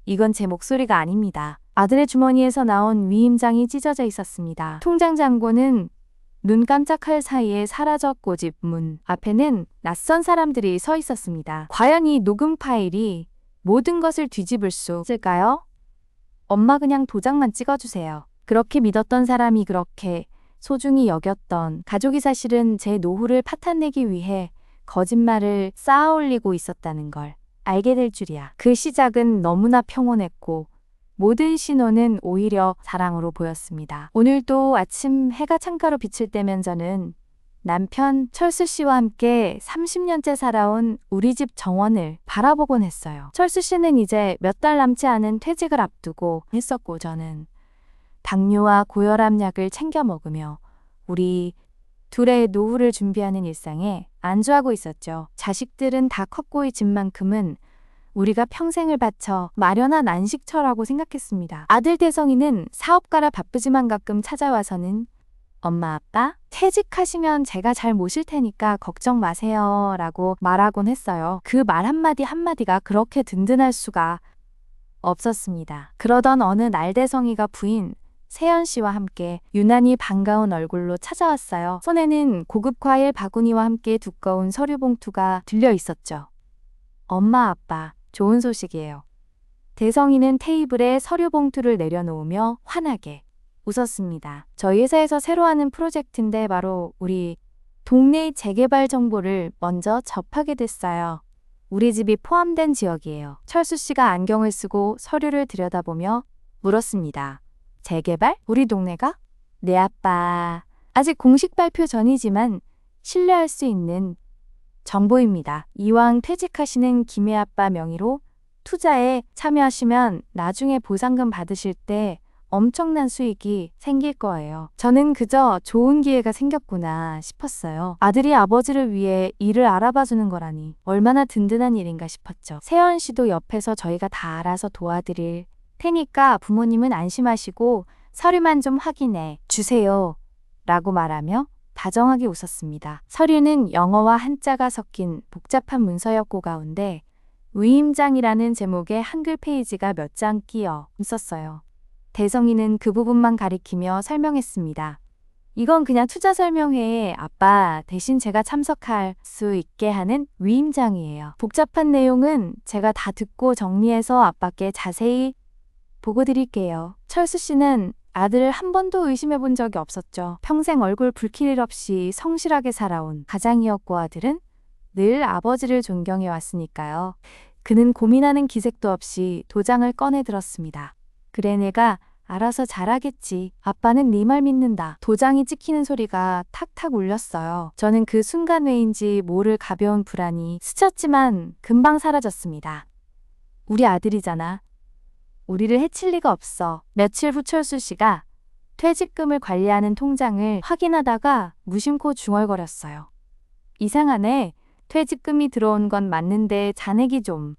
이건 제 목소리가 아닙니다. 아들의 주머니에서 나온 위임장이 찢어져 있었습니다. 통장 잔고는 눈 깜짝할 사이에 사라졌고 집 문 앞에는 낯선 사람들이 서 있었습니다. 과연 이 녹음 파일이 모든 것을 뒤집을 수 있을까요? 엄마 그냥 도장만 찍어주세요. 그렇게 믿었던 사람이 그렇게 소중히 여겼던 가족이 사실은 제 노후를 파탄내기 위해 거짓말을 쌓아올리고 있었다는 걸 알게 될 줄이야. 그 시작은 너무나 평온했고 모든 신호는 오히려 사랑으로 보였습니다. 오늘도 아침 해가 창가로 비칠 때면 저는 남편 철수 씨와 함께 30년째 살아온 우리 집 정원을 바라보곤 했어요. 철수 씨는 이제 몇 달 남지 않은 퇴직을 앞두고 했었고 저는 당뇨와 고혈압 약을 챙겨 먹으며 우리 둘의 노후를 준비하는 일상에 안주하고 있었죠. 자식들은 다 컸고 이 집만큼은 우리가 평생을 바쳐 마련한 안식처라고 생각했습니다. 아들 대성이는 사업가라 바쁘지만 가끔 찾아와서는 엄마 아빠 퇴직하시면 제가 잘 모실 테니까 걱정 마세요 라고 말하곤 했어요. 그 말 한마디 한마디가 그렇게 든든할 수가 없었습니다. 그러던 어느 날 대성이가 부인 세연 씨와 함께 유난히 반가운 얼굴로 찾아왔어요. 손에는 고급 과일 바구니와 함께 두꺼운 서류 봉투가 들려 있었죠. 엄마 아빠 좋은 소식이에요. 대성이는 테이블에 서류 봉투를 내려놓으며 환하게 웃었습니다. 저희 회사에서 새로 하는 프로젝트인데 바로 우리 동네의 재개발 정보를 먼저 접하게 됐어요. 우리 집이 포함된 지역이에요. 철수 씨가 안경을 쓰고 서류를 들여다보며 물었습니다. 재개발? 우리 동네가? 네 아빠. 아직 공식 발표 전이지만 신뢰할 수 있는 정보입니다. 이왕 퇴직하시는 김해 아빠 명의로 투자에 참여하시면 나중에 보상금 받으실 때 엄청난 수익이 생길 거예요. 저는 그저 좋은 기회가 생겼구나 싶었어요. 아들이 아버지를 위해 일을 알아봐주는 거라니 얼마나 든든한 일인가 싶었죠. 세연 씨도 옆에서 저희가 다 알아서 도와드릴 테니까 부모님은 안심하시고 서류만 좀 확인해 주세요 라고 말하며 다정하게 웃었습니다. 서류는 영어와 한자가 섞인 복잡한 문서였고 가운데 위임장이라는 제목의 한글 페이지가 몇 장 끼어 있었어요. 대성이는 그 부분만 가리키며 설명했습니다. 이건 그냥 투자 설명회에 아빠 대신 제가 참석할 수 있게 하는 위임장이에요. 복잡한 내용은 제가 다 듣고 정리해서 아빠께 자세히 보고 드릴게요. 철수 씨는 아들을 한 번도 의심해 본 적이 없었죠. 평생 얼굴 붉힐 일 없이 성실하게 살아온 가장이었고 아들은 늘 아버지를 존경해 왔으니까요. 그는 고민하는 기색도 없이 도장을 꺼내 들었습니다. 그래 내가 알아서 잘하겠지. 아빠는 네 말 믿는다. 도장이 찍히는 소리가 탁탁 울렸어요. 저는 그 순간 왜인지 모를 가벼운 불안이 스쳤지만 금방 사라졌습니다. 우리 아들이잖아. 우리를 해칠 리가 없어. 며칠 후 철수 씨가 퇴직금을 관리하는 통장을 확인하다가 무심코 중얼거렸어요. 이상하네. 퇴직금이 들어온 건 맞는데 잔액이 좀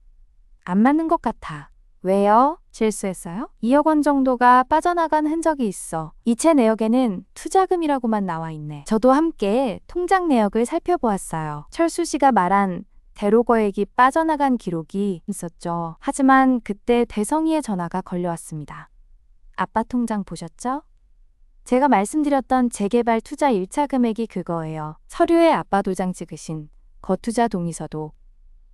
안 맞는 것 같아. 왜요? 실수했어요? 2억 원 정도가 빠져나간 흔적이 있어. 이체 내역에는 투자금이라고만 나와 있네. 저도 함께 통장 내역을 살펴보았어요. 철수 씨가 말한 대로 거액이 빠져나간 기록이 있었죠. 하지만 그때 대성이의 전화가 걸려왔습니다. 아빠 통장 보셨죠? 제가 말씀드렸던 재개발 투자 1차 금액이 그거예요. 서류에 아빠 도장 찍으신 거투자 동의서도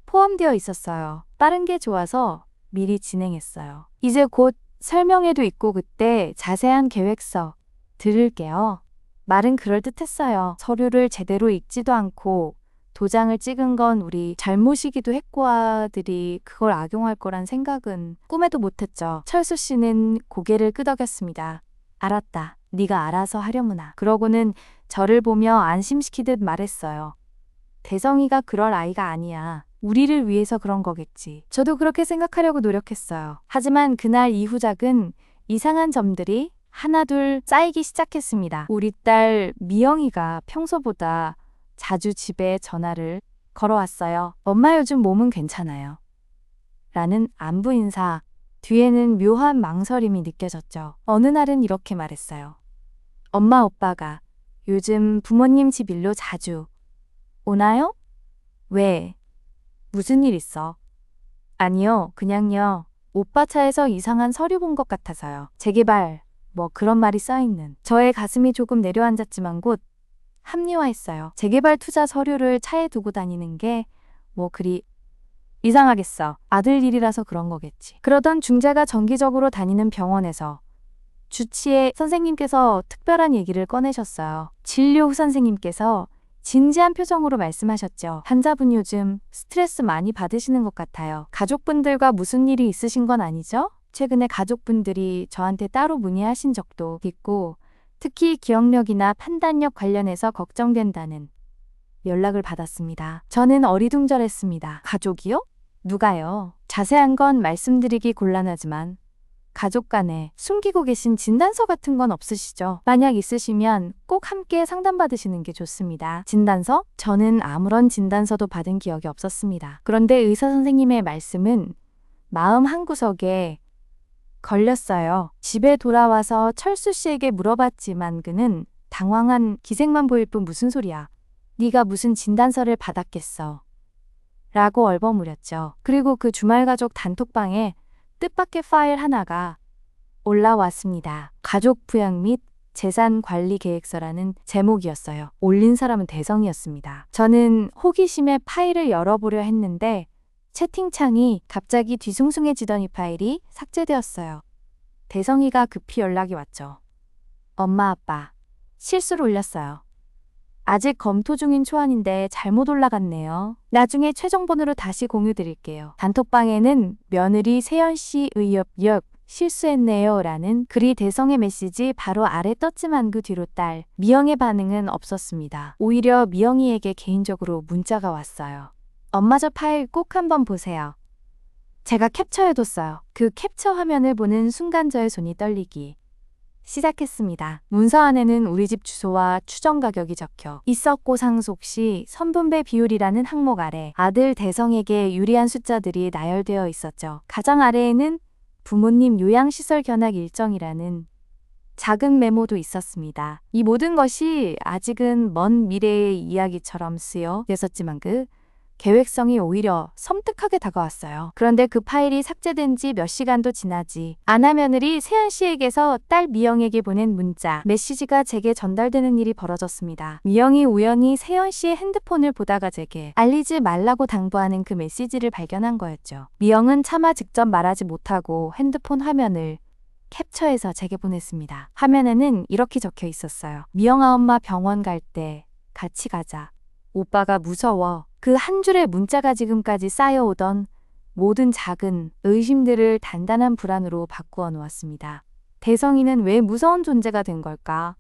포함되어 있었어요. 빠른 게 좋아서 미리 진행했어요. 이제 곧 설명회도 있고 그때 자세한 계획서 들을게요. 말은 그럴듯했어요. 서류를 제대로 읽지도 않고 도장을 찍은 건 우리 잘못이기도 했고 아들이 그걸 악용할 거란 생각은 꿈에도 못했죠. 철수 씨는 고개를 끄덕였습니다. 알았다. 네가 알아서 하려무나. 그러고는 저를 보며 안심시키듯 말했어요. 대성이가 그럴 아이가 아니야. 우리를 위해서 그런 거겠지. 저도 그렇게 생각하려고 노력했어요. 하지만 그날 이후 작은 이상한 점들이 하나둘 쌓이기 시작했습니다. 우리 딸 미영이가 평소보다 자주 집에 전화를 걸어왔어요. 엄마 요즘 몸은 괜찮아요. 라는 안부 인사 뒤에는 묘한 망설임이 느껴졌죠. 어느 날은 이렇게 말했어요. 엄마 오빠가 요즘 부모님 집 일로 자주 오나요? 왜? 무슨 일 있어? 아니요, 그냥요. 오빠 차에서 이상한 서류 본 것 같아서요. 재개발, 뭐 그런 말이 써있는. 저의 가슴이 조금 내려앉았지만 곧 합리화했어요. 재개발 투자 서류를 차에 두고 다니는 게 뭐 그리 이상하겠어. 아들 일이라서 그런 거겠지. 그러던 중재가 정기적으로 다니는 병원에서 주치의 선생님께서 특별한 얘기를 꺼내셨어요. 진료 후 선생님께서 진지한 표정으로 말씀하셨죠. 환자분 요즘 스트레스 많이 받으시는 것 같아요. 가족분들과 무슨 일이 있으신 건 아니죠? 최근에 가족분들이 저한테 따로 문의하신 적도 있고 특히 기억력이나 판단력 관련해서 걱정된다는 연락을 받았습니다. 저는 어리둥절했습니다. 가족이요? 누가요? 자세한 건 말씀드리기 곤란하지만 가족 간에 숨기고 계신 진단서 같은 건 없으시죠? 만약 있으시면 꼭 함께 상담받으시는 게 좋습니다. 진단서? 저는 아무런 진단서도 받은 기억이 없었습니다. 그런데 의사 선생님의 말씀은 마음 한구석에 걸렸어요. 집에 돌아와서 철수 씨에게 물어봤지만 그는 당황한 기색만 보일 뿐 무슨 소리야. 네가 무슨 진단서를 받았겠어. 라고 얼버무렸죠. 그리고 그 주말 가족 단톡방에 뜻밖의 파일 하나가 올라왔습니다. 가족 부양 및 재산 관리 계획서라는 제목이었어요. 올린 사람은 대성이었습니다. 저는 호기심에 파일을 열어보려 했는데 채팅창이 갑자기 뒤숭숭해지던 이 파일이 삭제되었어요. 대성이가 급히 연락이 왔죠. 엄마 아빠, 실수로 올렸어요. 아직 검토 중인 초안인데 잘못 올라갔네요. 나중에 최종본으로 다시 공유드릴게요. 단톡방에는 며느리 세연씨 의협역 실수했네요 라는 글이 대성의 메시지 바로 아래 떴지만 그 뒤로 딸 미영의 반응은 없었습니다. 오히려 미영이에게 개인적으로 문자가 왔어요. 엄마 저 파일 꼭 한번 보세요. 제가 캡처해뒀어요. 그 캡처 화면을 보는 순간 저의 손이 떨리기 시작했습니다. 문서 안에는 우리 집 주소와 추정 가격이 적혀 있었고 상속 시 선분배 비율이라는 항목 아래 아들 대성에게 유리한 숫자들이 나열되어 있었죠. 가장 아래에는 부모님 요양시설 견학 일정이라는 작은 메모도 있었습니다. 이 모든 것이 아직은 먼 미래의 이야기처럼 쓰여졌지만 그 계획성이 오히려 섬뜩하게 다가왔어요. 그런데 그 파일이 삭제된 지 몇 시간도 지나지 않아 며느리 세연 씨에게서 딸 미영에게 보낸 문자, 메시지가 제게 전달되는 일이 벌어졌습니다. 미영이 우연히 세연 씨의 핸드폰을 보다가 제게 알리지 말라고 당부하는 그 메시지를 발견한 거였죠. 미영은 차마 직접 말하지 못하고 핸드폰 화면을 캡처해서 제게 보냈습니다. 화면에는 이렇게 적혀 있었어요. 미영아 엄마 병원 갈 때 같이 가자. 오빠가 무서워. 그 한 줄의 문자가 지금까지 쌓여오던 모든 작은 의심들을 단단한 불안으로 바꾸어 놓았습니다. 대성이는 왜 무서운 존재가 된 걸까?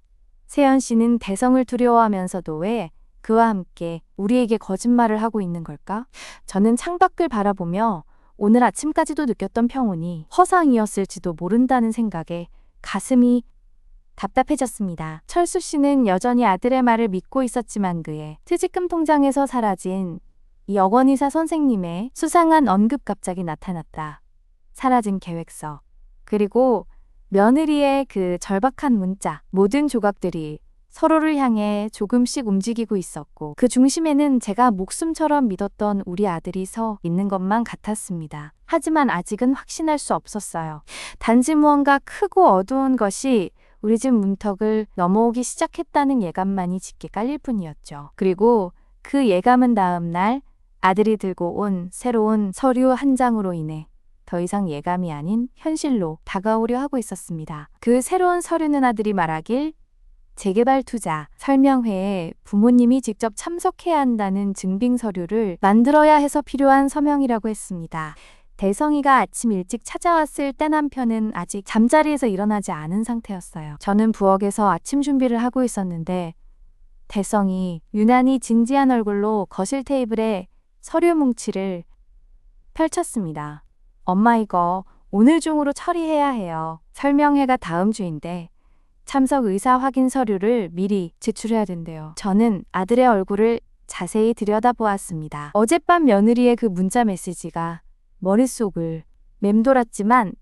세연 씨는 대성을 두려워하면서도 왜 그와 함께 우리에게 거짓말을 하고 있는 걸까? 저는 창밖을 바라보며 오늘 아침까지도 느꼈던 평온이 허상이었을지도 모른다는 생각에 가슴이 답답해졌습니다. 철수 씨는 여전히 아들의 말을 믿고 있었지만 그의 퇴직금 통장에서 사라진 이 어권의사 선생님의 수상한 언급 갑자기 나타났다. 사라진 계획서. 그리고 며느리의 그 절박한 문자. 모든 조각들이 서로를 향해 조금씩 움직이고 있었고 그 중심에는 제가 목숨처럼 믿었던 우리 아들이 서 있는 것만 같았습니다. 하지만 아직은 확신할 수 없었어요. 단지 무언가 크고 어두운 것이 우리 집 문턱을 넘어오기 시작했다는 예감만이 짙게 깔릴 뿐이었죠. 그리고 그 예감은 다음 날 아들이 들고 온 새로운 서류 한 장으로 인해 더 이상 예감이 아닌 현실로 다가오려 하고 있었습니다. 그 새로운 서류는 아들이 말하길 재개발 투자 설명회에 부모님이 직접 참석해야 한다는 증빙 서류를 만들어야 해서 필요한 서명이라고 했습니다. 대성이가 아침 일찍 찾아왔을 때 남편은 아직 잠자리에서 일어나지 않은 상태였어요. 저는 부엌에서 아침 준비를 하고 있었는데 대성이 유난히 진지한 얼굴로 거실 테이블에 서류 뭉치를 펼쳤습니다. 엄마 이거 오늘 중으로 처리해야 해요. 설명회가 다음 주인데 참석 의사 확인 서류를 미리 제출해야 된대요. 저는 아들의 얼굴을 자세히 들여다보았습니다. 어젯밤 며느리의 그 문자 메시지가 머릿속을 맴돌았지만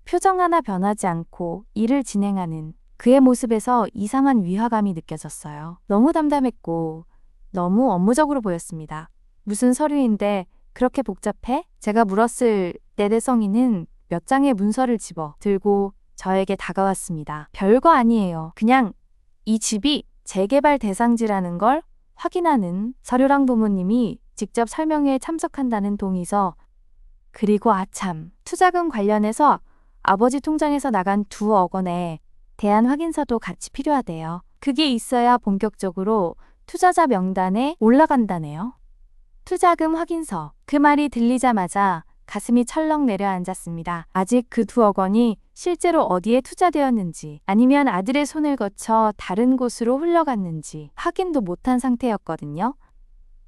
표정 하나 변하지 않고 일을 진행하는 그의 모습에서 이상한 위화감이 느껴졌어요. 너무 담담했고 너무 업무적으로 보였습니다. 무슨 서류인데 그렇게 복잡해? 제가 물었을 때 대성이는 몇 장의 문서를 집어 들고 저에게 다가왔습니다. 별거 아니에요. 그냥 이 집이 재개발 대상지라는 걸 확인하는 서류랑 부모님이 직접 설명회에 참석한다는 동의서, 그리고 아참, 투자금 관련해서 아버지 통장에서 나간 2억 원의 대안 확인서도 같이 필요하대요. 그게 있어야 본격적으로 투자자 명단에 올라간다네요. 투자금 확인서. 그 말이 들리자마자 가슴이 철렁 내려앉았습니다. 아직 그 2억 원이 실제로 어디에 투자되었는지 아니면 아들의 손을 거쳐 다른 곳으로 흘러갔는지 확인도 못한 상태였거든요.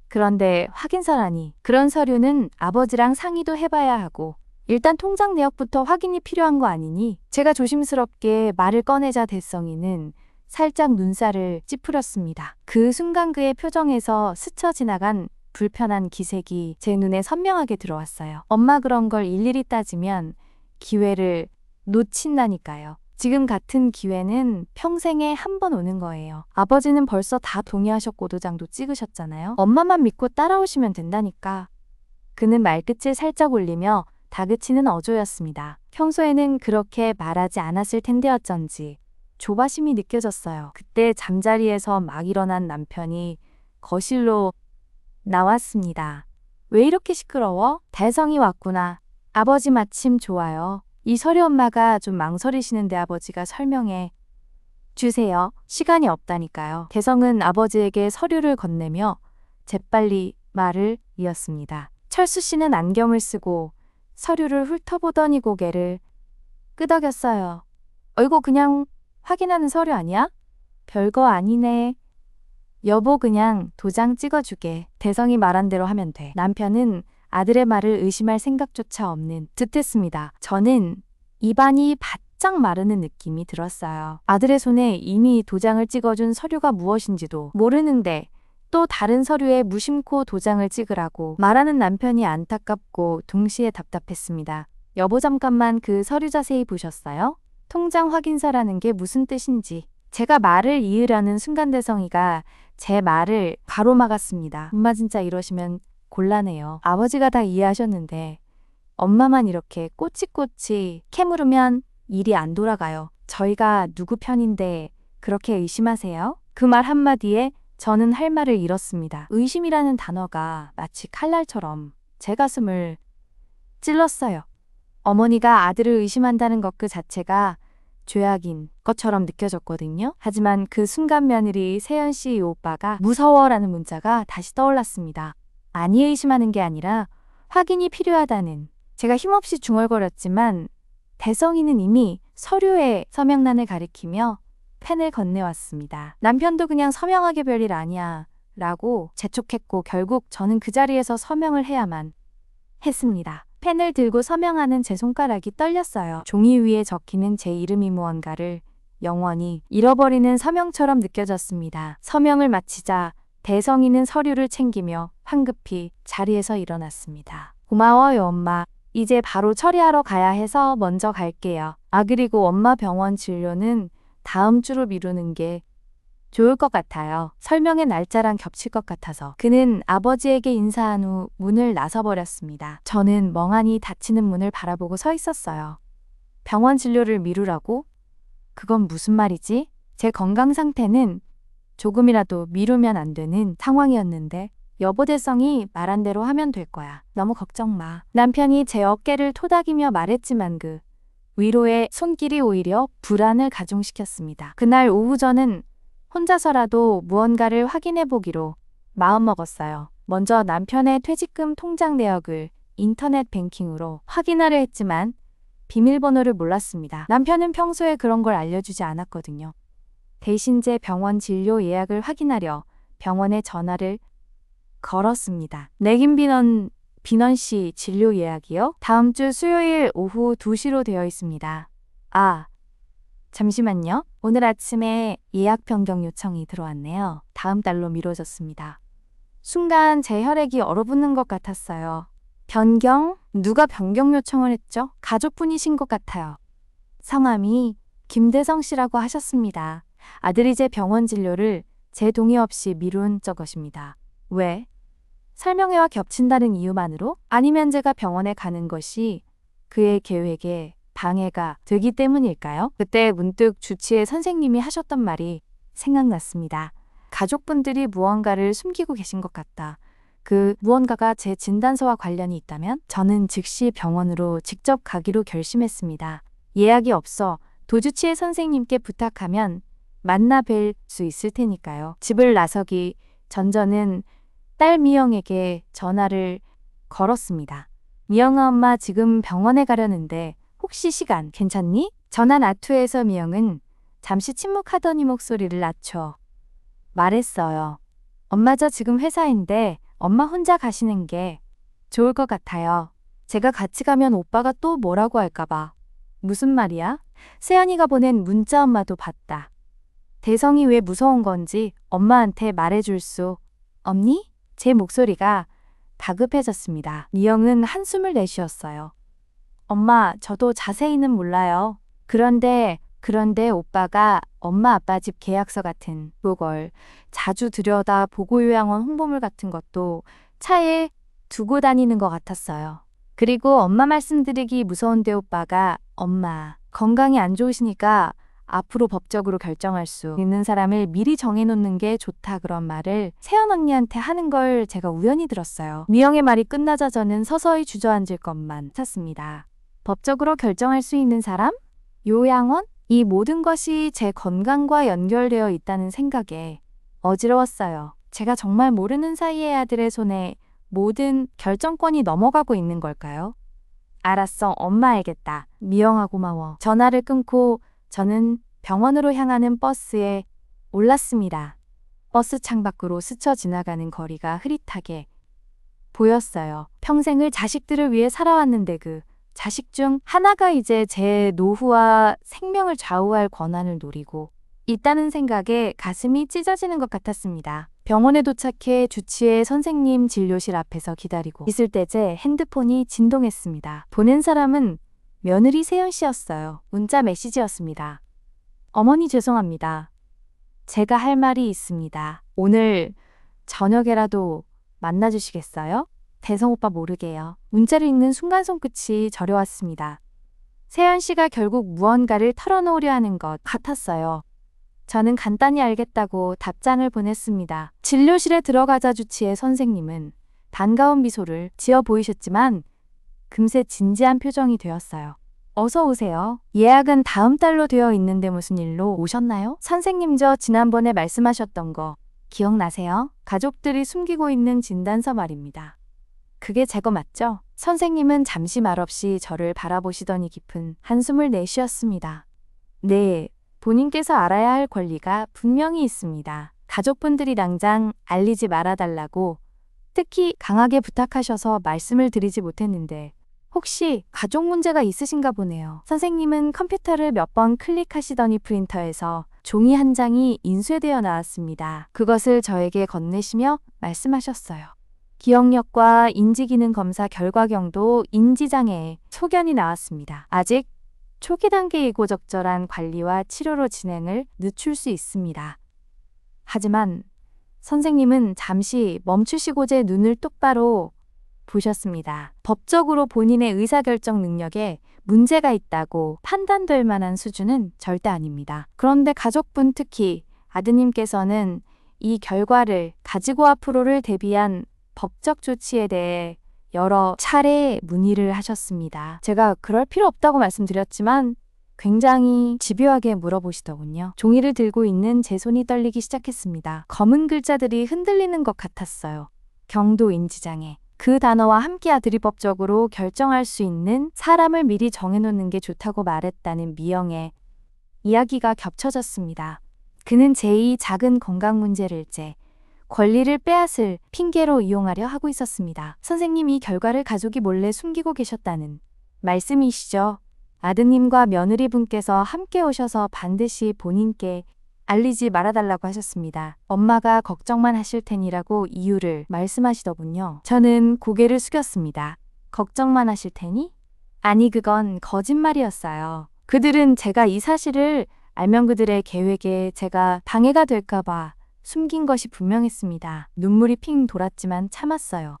그런데 확인서라니. 그런 서류는 아버지랑 상의도 해봐야 하고 일단 통장 내역부터 확인이 필요한 거 아니니? 제가 조심스럽게 말을 꺼내자 대성이는 살짝 눈살을 찌푸렸습니다. 그 순간 그의 표정에서 스쳐 지나간 불편한 기색이 제 눈에 선명하게 들어왔어요. 엄마, 그런 걸 일일이 따지면 기회를 놓친다니까요. 지금 같은 기회는 평생에 한 번 오는 거예요. 아버지는 벌써 다 동의하셨고 도장도 찍으셨잖아요. 엄마만 믿고 따라오시면 된다니까. 그는 말끝을 살짝 올리며 다그치는 어조였습니다. 평소에는 그렇게 말하지 않았을 텐데 어쩐지 조바심이 느껴졌어요. 그때 잠자리에서 막 일어난 남편이 거실로 나왔습니다. 왜 이렇게 시끄러워? 대성이 왔구나. 아버지 마침 좋아요. 이 서류 엄마가 좀 망설이시는데 아버지가 설명해 주세요. 시간이 없다니까요. 대성은 아버지에게 서류를 건네며 재빨리 말을 이었습니다. 철수 씨는 안경을 쓰고 서류를 훑어보더니 고개를 끄덕였어요. 이거 그냥 확인하는 서류 아니야? 별거 아니네. 여보, 그냥 도장 찍어주게. 대성이 말한 대로 하면 돼. 남편은 아들의 말을 의심할 생각조차 없는 듯했습니다. 저는 입안이 바짝 마르는 느낌이 들었어요. 아들의 손에 이미 도장을 찍어준 서류가 무엇인지도 모르는데 또 다른 서류에 무심코 도장을 찍으라고 말하는 남편이 안타깝고 동시에 답답했습니다. 여보, 잠깐만 그 서류 자세히 보셨어요? 통장 확인서라는 게 무슨 뜻인지. 제가 말을 이으려는 순간 대성이가 제 말을 가로막았습니다. 엄마 진짜 이러시면 곤란해요. 아버지가 다 이해하셨는데 엄마만 이렇게 꼬치꼬치 캐물으면 일이 안 돌아가요. 저희가 누구 편인데 그렇게 의심하세요? 그 말 한마디에 저는 할 말을 잃었습니다. 의심이라는 단어가 마치 칼날처럼 제 가슴을 찔렀어요. 어머니가 아들을 의심한다는 것 그 자체가 죄악인 것처럼 느껴졌거든요. 하지만 그 순간 며느리 세연 씨 오빠가 무서워라는 문자가 다시 떠올랐습니다. 아니, 의심하는 게 아니라 확인이 필요하다는. 제가 힘없이 중얼거렸지만 대성이는 이미 서류에 서명란을 가리키며 펜을 건네왔습니다. 남편도 그냥 서명하게 별일 아니야 라고 재촉했고 결국 저는 그 자리에서 서명을 해야만 했습니다. 펜을 들고 서명하는 제 손가락이 떨렸어요. 종이 위에 적히는 제 이름이 무언가를 영원히 잃어버리는 서명처럼 느껴졌습니다. 서명을 마치자 대성이는 서류를 챙기며 황급히 자리에서 일어났습니다. 고마워요, 엄마. 이제 바로 처리하러 가야 해서 먼저 갈게요. 그리고 엄마 병원 진료는 다음 주로 미루는 게 좋을 것 같아요. 설명의 날짜랑 겹칠 것 같아서. 그는 아버지에게 인사한 후 문을 나서버렸습니다. 저는 멍하니 닫히는 문을 바라보고 서 있었어요. 병원 진료를 미루라고? 그건 무슨 말이지? 제 건강 상태는 조금이라도 미루면 안 되는 상황이었는데 여보, 대성이 말한 대로 하면 될 거야. 너무 걱정 마. 남편이 제 어깨를 토닥이며 말했지만 그 위로의 손길이 오히려 불안을 가중시켰습니다. 그날 오후 저는 혼자서라도 무언가를 확인해 보기로 마음먹었어요. 먼저 남편의 퇴직금 통장 내역을 인터넷 뱅킹으로 확인하려 했지만 비밀번호를 몰랐습니다. 남편은 평소에 그런 걸 알려주지 않았거든요. 대신 제 병원 진료 예약을 확인하려 병원에 전화를 걸었습니다. 네, 김빈원 씨 진료 예약이요? 다음 주 수요일 오후 2시로 되어 있습니다. 잠시만요. 오늘 아침에 예약 변경 요청이 들어왔네요. 다음 달로 미뤄졌습니다. 순간 제 혈액이 얼어붙는 것 같았어요. 변경? 누가 변경 요청을 했죠? 가족분이신 것 같아요. 성함이 김대성 씨라고 하셨습니다. 아들이 제 병원 진료를 제 동의 없이 미룬 것입니다. 왜? 설명회와 겹친다는 이유만으로? 아니면 제가 병원에 가는 것이 그의 계획에 방해가 되기 때문일까요? 그때 문득 주치의 선생님이 하셨던 말이 생각났습니다. 가족분들이 무언가를 숨기고 계신 것 같다. 그 무언가가 제 진단서와 관련이 있다면 저는 즉시 병원으로 직접 가기로 결심했습니다. 예약이 없어 도주치의 선생님께 부탁하면 만나 뵐 수 있을 테니까요. 집을 나서기 전 저는 딸 미영에게 전화를 걸었습니다. 미영아, 엄마 지금 병원에 가려는데 혹시 시간 괜찮니? 전화 나투에서 미영은 잠시 침묵하더니 목소리를 낮춰 말했어요. 엄마, 저 지금 회사인데 엄마 혼자 가시는 게 좋을 것 같아요. 제가 같이 가면 오빠가 또 뭐라고 할까봐. 무슨 말이야? 세연이가 보낸 문자 엄마도 봤다. 대성이 왜 무서운 건지 엄마한테 말해줄 수 없니? 제 목소리가 다급해졌습니다. 미영은 한숨을 내쉬었어요. 엄마, 저도 자세히는 몰라요. 그런데 오빠가 엄마 아빠 집 계약서 같은 그걸 자주 들여다 보고 요양원 홍보물 같은 것도 차에 두고 다니는 것 같았어요. 그리고 엄마 말씀드리기 무서운데 오빠가 엄마 건강이 안 좋으시니까 앞으로 법적으로 결정할 수 있는 사람을 미리 정해놓는 게 좋다 그런 말을 세연 언니한테 하는 걸 제가 우연히 들었어요. 미영의 말이 끝나자 저는 서서히 주저앉을 것만 같았습니다. 법적으로 결정할 수 있는 사람? 요양원? 이 모든 것이 제 건강과 연결되어 있다는 생각에 어지러웠어요. 제가 정말 모르는 사이에 아들의 손에 모든 결정권이 넘어가고 있는 걸까요? 알았어, 엄마 알겠다. 미영아 고마워. 전화를 끊고 저는 병원으로 향하는 버스에 올랐습니다. 버스 창밖으로 스쳐 지나가는 거리가 흐릿하게 보였어요. 평생을 자식들을 위해 살아왔는데 그 자식 중 하나가 이제 제 노후와 생명을 좌우할 권한을 노리고 있다는 생각에 가슴이 찢어지는 것 같았습니다. 병원에 도착해 주치의 선생님 진료실 앞에서 기다리고 있을 때 제 핸드폰이 진동했습니다. 보낸 사람은 며느리 세연 씨였어요. 문자 메시지였습니다. 어머니 죄송합니다. 제가 할 말이 있습니다. 오늘 저녁에라도 만나주시겠어요? 대성 오빠 모르게요. 문자를 읽는 순간 손끝이 저려왔습니다. 세연 씨가 결국 무언가를 털어놓으려 하는 것 같았어요. 저는 간단히 알겠다고 답장을 보냈습니다. 진료실에 들어가자 주치의 선생님은 반가운 미소를 지어 보이셨지만 금세 진지한 표정이 되었어요. 어서 오세요. 예약은 다음 달로 되어 있는데 무슨 일로 오셨나요? 선생님, 저 지난번에 말씀하셨던 거 기억나세요? 가족들이 숨기고 있는 진단서 말입니다. 그게 제 거 맞죠? 선생님은 잠시 말없이 저를 바라보시더니 깊은 한숨을 내쉬었습니다. 네, 본인께서 알아야 할 권리가 분명히 있습니다. 가족분들이 당장 알리지 말아달라고 특히 강하게 부탁하셔서 말씀을 드리지 못했는데 혹시 가족 문제가 있으신가 보네요. 선생님은 컴퓨터를 몇 번 클릭하시더니 프린터에서 종이 한 장이 인쇄되어 나왔습니다. 그것을 저에게 건네시며 말씀하셨어요. 기억력과 인지기능 검사 결과경도 인지장애에 소견이 나왔습니다. 아직 초기 단계이고 적절한 관리와 치료로 진행을 늦출 수 있습니다. 하지만 선생님은 잠시 멈추시고 제 눈을 똑바로 보셨습니다. 법적으로 본인의 의사결정 능력에 문제가 있다고 판단될 만한 수준은 절대 아닙니다. 그런데 가족분, 특히 아드님께서는 이 결과를 가지고 앞으로를 대비한 법적 조치에 대해 여러 차례 문의를 하셨습니다. 제가 그럴 필요 없다고 말씀드렸지만 굉장히 집요하게 물어보시더군요. 종이를 들고 있는 제 손이 떨리기 시작했습니다. 검은 글자들이 흔들리는 것 같았어요. 경도 인지장애. 그 단어와 함께 아들이 법적으로 결정할 수 있는 사람을 미리 정해놓는 게 좋다고 말했다는 미영의 이야기가 겹쳐졌습니다. 그는 제2 작은 건강 문제를 제 권리를 빼앗을 핑계로 이용하려 하고 있었습니다. 선생님, 이 결과를 가족이 몰래 숨기고 계셨다는 말씀이시죠? 아드님과 며느리분께서 함께 오셔서 반드시 본인께 알리지 말아달라고 하셨습니다. 엄마가 걱정만 하실 테니라고 이유를 말씀하시더군요. 저는 고개를 숙였습니다. 걱정만 하실 테니? 아니, 그건 거짓말이었어요. 그들은 제가 이 사실을 알면 그들의 계획에 제가 방해가 될까봐 숨긴 것이 분명했습니다. 눈물이 핑 돌았지만 참았어요.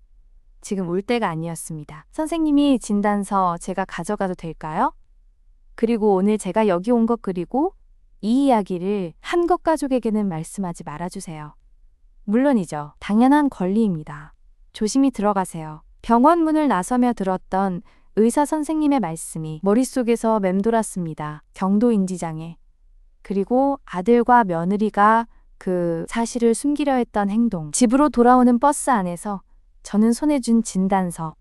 지금 울 때가 아니었습니다. 선생님이 진단서 제가 가져가도 될까요? 그리고 오늘 제가 여기 온 것 그리고 이 이야기를 한국 가족에게는 말씀하지 말아주세요. 물론이죠. 당연한 권리입니다. 조심히 들어가세요. 병원 문을 나서며 들었던 의사 선생님의 말씀이 머릿속에서 맴돌았습니다. 경도인지장애. 그리고 아들과 며느리가 그 사실을 숨기려 했던 행동. 집으로 돌아오는 버스 안에서 저는 손에 쥔 진단서.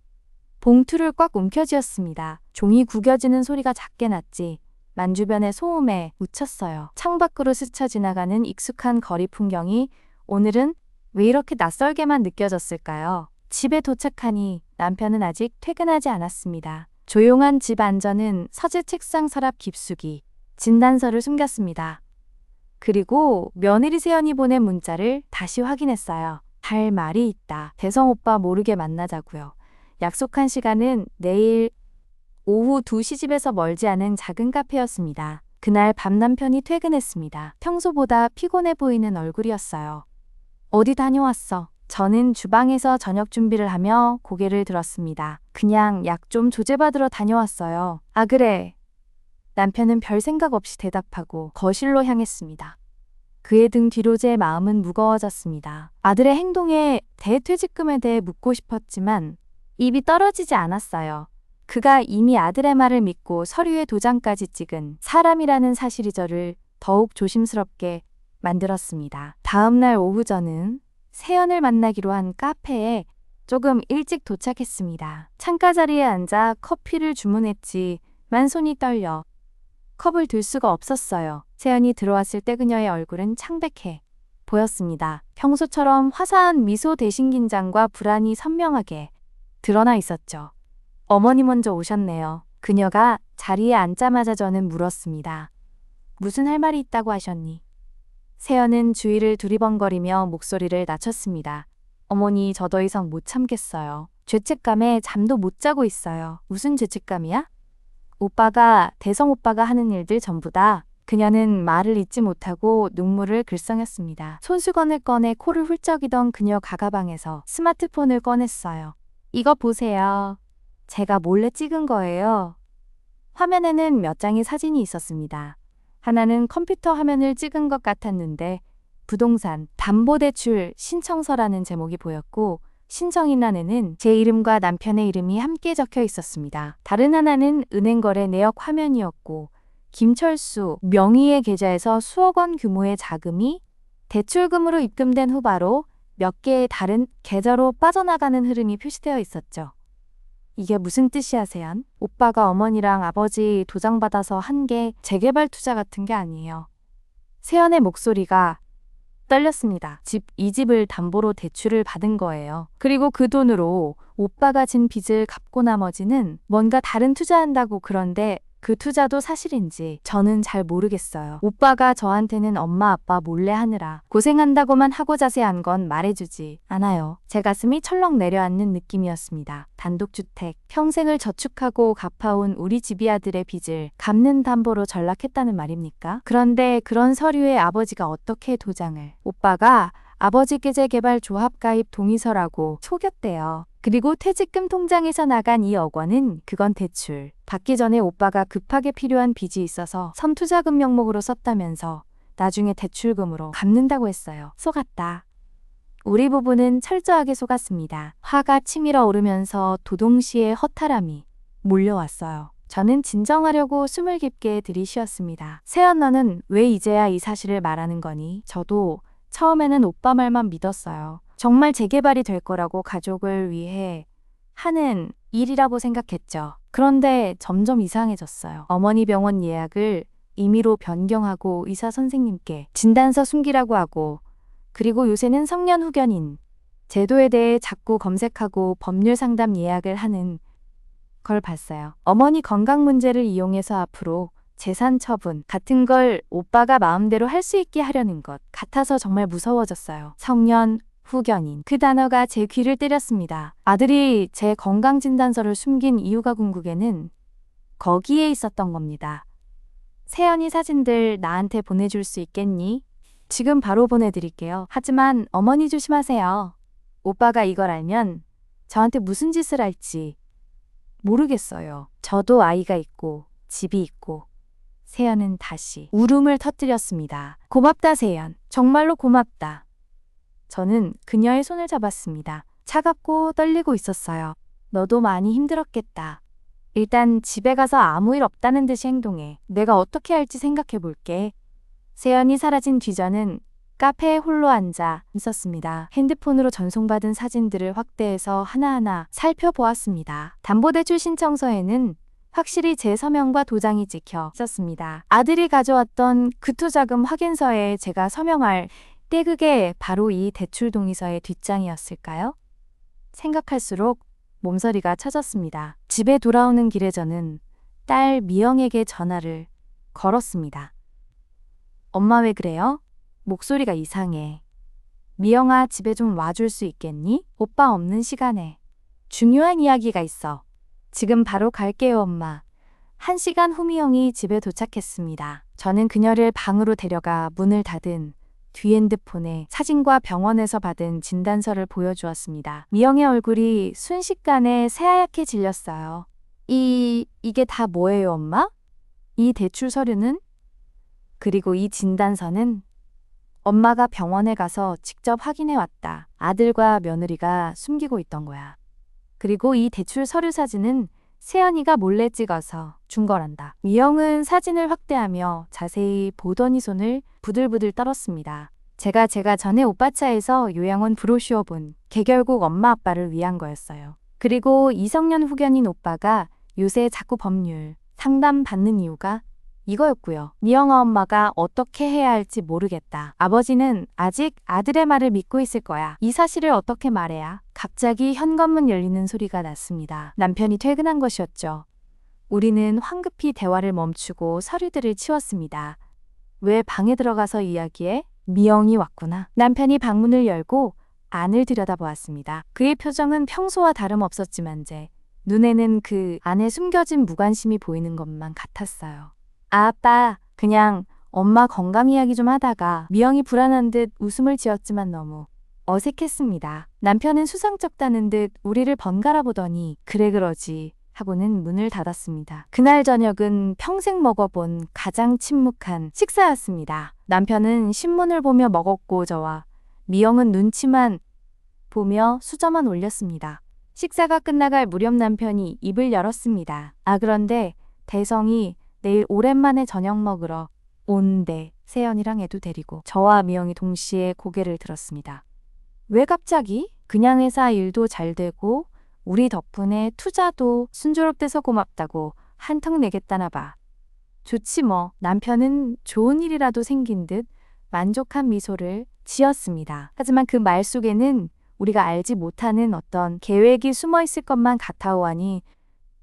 봉투를 꽉 움켜쥐었습니다. 종이 구겨지는 소리가 작게 났지. 만주변의 소음에 묻혔어요. 창밖으로 스쳐 지나가는 익숙한 거리 풍경이 오늘은 왜 이렇게 낯설게만 느껴졌을까요? 집에 도착하니 남편은 아직 퇴근하지 않았습니다. 조용한 집 안전은 서재 책상 서랍 깊숙이 진단서를 숨겼습니다. 그리고 며느리 세연이 보낸 문자를 다시 확인했어요. 할 말이 있다. 대성 오빠 모르게 만나자고요. 약속한 시간은 내일 오후 2시 집에서 멀지 않은 작은 카페였습니다. 그날 밤 남편이 퇴근했습니다. 평소보다 피곤해 보이는 얼굴이었어요. 어디 다녀왔어? 저는 주방에서 저녁 준비를 하며 고개를 들었습니다. 그냥 약 좀 조제받으러 다녀왔어요. 아 그래. 남편은 별 생각 없이 대답하고 거실로 향했습니다. 그의 등 뒤로 제 마음은 무거워졌습니다. 아들의 행동에 대퇴직금에 대해 묻고 싶었지만 입이 떨어지지 않았어요. 그가 이미 아들의 말을 믿고 서류에 도장까지 찍은 사람이라는 사실이 저를 더욱 조심스럽게 만들었습니다. 다음 날 오후 저는 세연을 만나기로 한 카페에 조금 일찍 도착했습니다. 창가 자리에 앉아 커피를 주문했지만 손이 떨려 컵을 들 수가 없었어요. 세연이 들어왔을 때 그녀의 얼굴은 창백해 보였습니다. 평소처럼 화사한 미소 대신 긴장과 불안이 선명하게 드러나 있었죠. 어머니 먼저 오셨네요. 그녀가 자리에 앉자마자 저는 물었습니다. 무슨 할 말이 있다고 하셨니? 세연은 주위를 두리번거리며 목소리를 낮췄습니다. 어머니, 저 더 이상 못 참겠어요. 죄책감에 잠도 못 자고 있어요. 무슨 죄책감이야? 대성 오빠가 하는 일들 전부 다. 그녀는 말을 잇지 못하고 눈물을 글썽였습니다. 손수건을 꺼내 코를 훌쩍이던 그녀 가가방에서 스마트폰을 꺼냈어요. 이거 보세요. 제가 몰래 찍은 거예요. 화면에는 몇 장의 사진이 있었습니다. 하나는 컴퓨터 화면을 찍은 것 같았는데 부동산, 담보대출 신청서라는 제목이 보였고 신청인란에는 제 이름과 남편의 이름이 함께 적혀 있었습니다. 다른 하나는 은행거래 내역 화면이었고 김철수 명의의 계좌에서 수억 원 규모의 자금이 대출금으로 입금된 후 바로 몇 개의 다른 계좌로 빠져나가는 흐름이 표시되어 있었죠. 이게 무슨 뜻이야, 세연? 오빠가 어머니랑 아버지 도장받아서 한 게 재개발 투자 같은 게 아니에요. 세연의 목소리가 떨렸습니다. 이 집을 담보로 대출을 받은 거예요. 그리고 그 돈으로 오빠가 진 빚을 갚고 나머지는 뭔가 다른 투자한다고. 그런데 그 투자도 사실인지 저는 잘 모르겠어요. 오빠가 저한테는 엄마 아빠 몰래 하느라 고생한다고만 하고 자세한 건 말해주지 않아요. 제 가슴이 철렁 내려앉는 느낌이었습니다. 단독주택, 평생을 저축하고 갚아온 우리 집이 아들의 빚을 갚는 담보로 전락했다는 말입니까? 그런데 그런 서류에 아버지가 어떻게 도장을? 오빠가 아버지께 재개발 조합 가입 동의서라고 속였대요. 그리고 퇴직금 통장에서 나간 2억 원은 그건 대출. 받기 전에 오빠가 급하게 필요한 빚이 있어서 선투자금 명목으로 썼다면서 나중에 대출금으로 갚는다고 했어요. 속았다. 우리 부부는 철저하게 속았습니다. 화가 치밀어 오르면서 도동시에 허탈함이 몰려왔어요. 저는 진정하려고 숨을 깊게 들이쉬었습니다. 세연, 너는 왜 이제야 이 사실을 말하는 거니? 저도 처음에는 오빠 말만 믿었어요. 정말 재개발이 될 거라고 가족을 위해 하는 일이라고 생각했죠. 그런데 점점 이상해졌어요. 어머니 병원 예약을 임의로 변경하고 의사 선생님께 진단서 숨기라고 하고, 그리고 요새는 성년 후견인 제도에 대해 자꾸 검색하고 법률 상담 예약을 하는 걸 봤어요. 어머니 건강 문제를 이용해서 앞으로 재산 처분 같은 걸 오빠가 마음대로 할 수 있게 하려는 것 같아서 정말 무서워졌어요. 성년 후견인, 그 단어가 제 귀를 때렸습니다. 아들이 제 건강진단서를 숨긴 이유가 궁극에는 거기에 있었던 겁니다. 세연이 사진들 나한테 보내줄 수 있겠니? 지금 바로 보내드릴게요. 하지만 어머니 조심하세요. 오빠가 이걸 알면 저한테 무슨 짓을 할지 모르겠어요. 저도 아이가 있고 집이 있고. 세연은 다시 울음을 터뜨렸습니다. 고맙다, 세연. 정말로 고맙다. 저는 그녀의 손을 잡았습니다. 차갑고 떨리고 있었어요. 너도 많이 힘들었겠다. 일단 집에 가서 아무 일 없다는 듯이 행동해. 내가 어떻게 할지 생각해 볼게. 세연이 사라진 뒤 저는 카페에 홀로 앉아 있었습니다. 핸드폰으로 전송받은 사진들을 확대해서 하나하나 살펴보았습니다. 담보대출 신청서에는 확실히 제 서명과 도장이 찍혀 있었습니다. 아들이 가져왔던 그 투자금 확인서에 제가 서명할 때 그게 바로 이 대출 동의서의 뒷장이었을까요? 생각할수록 몸서리가 쳐졌습니다. 집에 돌아오는 길에 저는 딸 미영에게 전화를 걸었습니다. 엄마 왜 그래요? 목소리가 이상해. 미영아, 집에 좀 와줄 수 있겠니? 오빠 없는 시간에. 중요한 이야기가 있어. 지금 바로 갈게요, 엄마. 1시간 후 미영이 집에 도착했습니다. 저는 그녀를 방으로 데려가 문을 닫은 뒤 핸드폰에 사진과 병원에서 받은 진단서를 보여주었습니다. 미영의 얼굴이 순식간에 새하얗게 질렸어요. 이게 다 뭐예요, 엄마? 이 대출 서류는? 그리고 이 진단서는? 엄마가 병원에 가서 직접 확인해 왔다. 아들과 며느리가 숨기고 있던 거야. 그리고 이 대출 서류 사진은 세연이가 몰래 찍어서 준 거란다. 미영은 사진을 확대하며 자세히 보더니 손을 부들부들 떨었습니다. 제가 전에 오빠 차에서 요양원 브로슈어 본 게 결국 엄마 아빠를 위한 거였어요. 그리고 이성년 후견인 오빠가 요새 자꾸 법률 상담 받는 이유가 이거였고요. 미영아, 엄마가 어떻게 해야 할지 모르겠다. 아버지는 아직 아들의 말을 믿고 있을 거야. 이 사실을 어떻게 말해야? 갑자기 현관문 열리는 소리가 났습니다. 남편이 퇴근한 것이었죠. 우리는 황급히 대화를 멈추고 서류들을 치웠습니다. 왜 방에 들어가서 이야기해? 미영이 왔구나. 남편이 방문을 열고 안을 들여다보았습니다. 그의 표정은 평소와 다름없었지만 제 눈에는 그 안에 숨겨진 무관심이 보이는 것만 같았어요. 아빠, 그냥 엄마 건강 이야기 좀 하다가. 미영이 불안한 듯 웃음을 지었지만 너무 어색했습니다. 남편은 수상쩍다는 듯 우리를 번갈아 보더니 그래 그러지 하고는 문을 닫았습니다. 그날 저녁은 평생 먹어본 가장 침묵한 식사였습니다. 남편은 신문을 보며 먹었고 저와 미영은 눈치만 보며 수저만 올렸습니다. 식사가 끝나갈 무렵 남편이 입을 열었습니다. 아, 그런데 대성이 내일 오랜만에 저녁 먹으러 온대. 세연이랑 애도 데리고. 저와 미영이 동시에 고개를 들었습니다. 왜 갑자기? 그냥 회사 일도 잘 되고 우리 덕분에 투자도 순조롭돼서 고맙다고 한턱 내겠다나 봐. 좋지 뭐. 남편은 좋은 일이라도 생긴 듯 만족한 미소를 지었습니다. 하지만 그 말 속에는 우리가 알지 못하는 어떤 계획이 숨어 있을 것만 같아오하니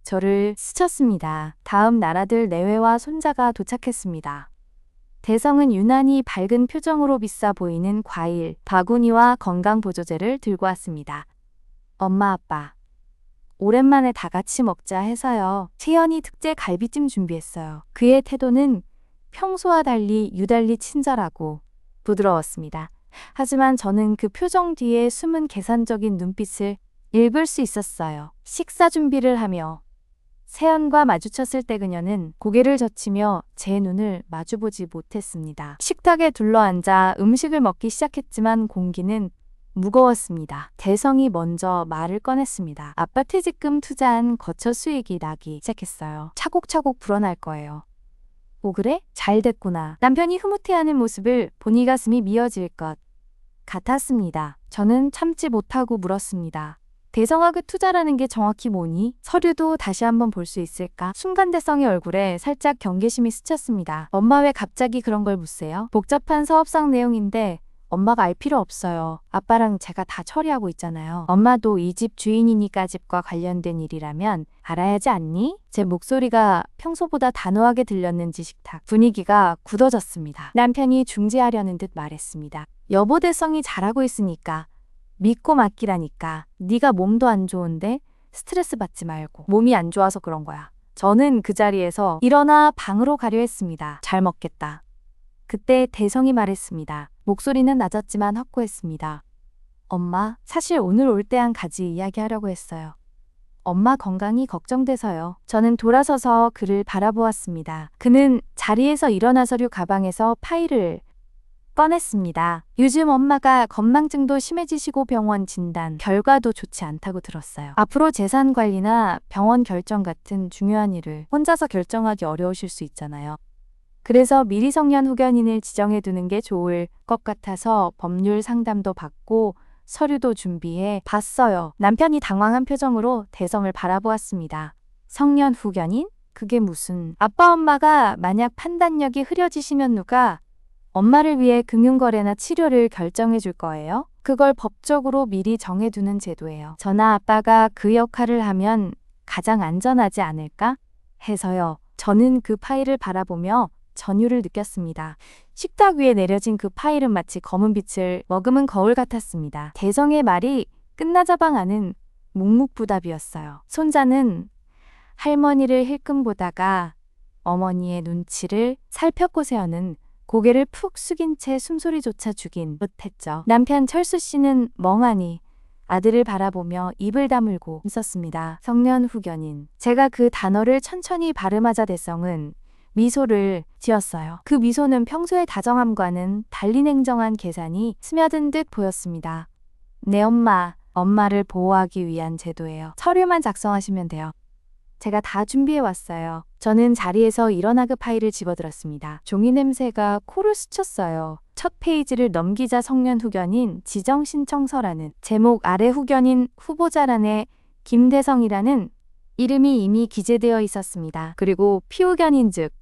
저를 스쳤습니다. 다음 날아들 내외와 손자가 도착했습니다. 대성은 유난히 밝은 표정으로 비싸 보이는 과일, 바구니와 건강보조제를 들고 왔습니다. 엄마, 아빠, 오랜만에 다 같이 먹자 해서요. 세연이 특제 갈비찜 준비했어요. 그의 태도는 평소와 달리 유달리 친절하고 부드러웠습니다. 하지만 저는 그 표정 뒤에 숨은 계산적인 눈빛을 읽을 수 있었어요. 식사 준비를 하며 세연과 마주쳤을 때 그녀는 고개를 젖히며 제 눈을 마주보지 못했습니다. 식탁에 둘러앉아 음식을 먹기 시작했지만 공기는 무거웠습니다. 대성이 먼저 말을 꺼냈습니다. 아빠 퇴직금 투자한 거처 수익이 나기 시작했어요. 차곡차곡 불어날 거예요. 오, 그래? 잘 됐구나. 남편이 흐뭇해하는 모습을 보니 가슴이 미어질 것 같았습니다. 저는 참지 못하고 물었습니다. 대성아, 그 투자라는 게 정확히 뭐니? 서류도 다시 한번 볼 수 있을까? 순간 대성의 얼굴에 살짝 경계심이 스쳤습니다. 엄마 왜 갑자기 그런 걸 묻세요? 복잡한 사업상 내용인데 엄마가 알 필요 없어요. 아빠랑 제가 다 처리하고 있잖아요. 엄마도 이 집 주인이니까 집과 관련된 일이라면 알아야지 않니? 제 목소리가 평소보다 단호하게 들렸는지 식탁 분위기가 굳어졌습니다. 남편이 중재하려는 듯 말했습니다. 여보, 대성이 잘하고 있으니까 믿고 맡기라니까. 네가 몸도 안 좋은데 스트레스 받지 말고. 몸이 안 좋아서 그런 거야. 저는 그 자리에서 일어나 방으로 가려 했습니다. 잘 먹겠다. 그때 대성이 말했습니다. 목소리는 낮았지만 확고했습니다. 엄마, 사실 오늘 올 때 한 가지 이야기하려고 했어요. 엄마 건강이 걱정돼서요. 저는 돌아서서 그를 바라보았습니다. 그는 자리에서 일어나 서류 가방에서 파일을 꺼냈습니다. 요즘 엄마가 건망증도 심해지시고 병원 진단 결과도 좋지 않다고 들었어요. 앞으로 재산 관리나 병원 결정 같은 중요한 일을 혼자서 결정하기 어려우실 수 있잖아요. 그래서 미리 성년 후견인을 지정해 두는 게 좋을 것 같아서 법률 상담도 받고 서류도 준비해 봤어요. 남편이 당황한 표정으로 대성을 바라보았습니다. 성년 후견인? 그게 무슨... 아빠 엄마가 만약 판단력이 흐려지시면 누가 엄마를 위해 금융거래나 치료를 결정해 줄 거예요? 그걸 법적으로 미리 정해두는 제도예요. 저나 아빠가 그 역할을 하면 가장 안전하지 않을까 해서요. 저는 그 파일을 바라보며 전율을 느꼈습니다. 식탁 위에 내려진 그 파일은 마치 검은 빛을 머금은 거울 같았습니다. 대성의 말이 끝나자방 안은 묵묵부답이었어요. 손자는 할머니를 힐끔 보다가 어머니의 눈치를 살폈고 세연은 고개를 푹 숙인 채 숨소리조차 죽인 듯했죠. 남편 철수 씨는 멍하니 아들을 바라보며 입을 다물고 있었습니다. 성년 후견인. 제가 그 단어를 천천히 발음하자 대성은 미소를 지었어요. 그 미소는 평소의 다정함과는 달리 냉정한 계산이 스며든 듯 보였습니다. 네 엄마, 엄마를 보호하기 위한 제도예요. 서류만 작성하시면 돼요. 제가 다 준비해 왔어요. 저는 자리에서 일어나 그 파일을 집어들었습니다. 종이 냄새가 코를 스쳤어요. 첫 페이지를 넘기자 성년 후견인 지정 신청서라는 제목 아래 후견인 후보자란에 김대성이라는 이름이 이미 기재되어 있었습니다. 그리고 피후견인 즉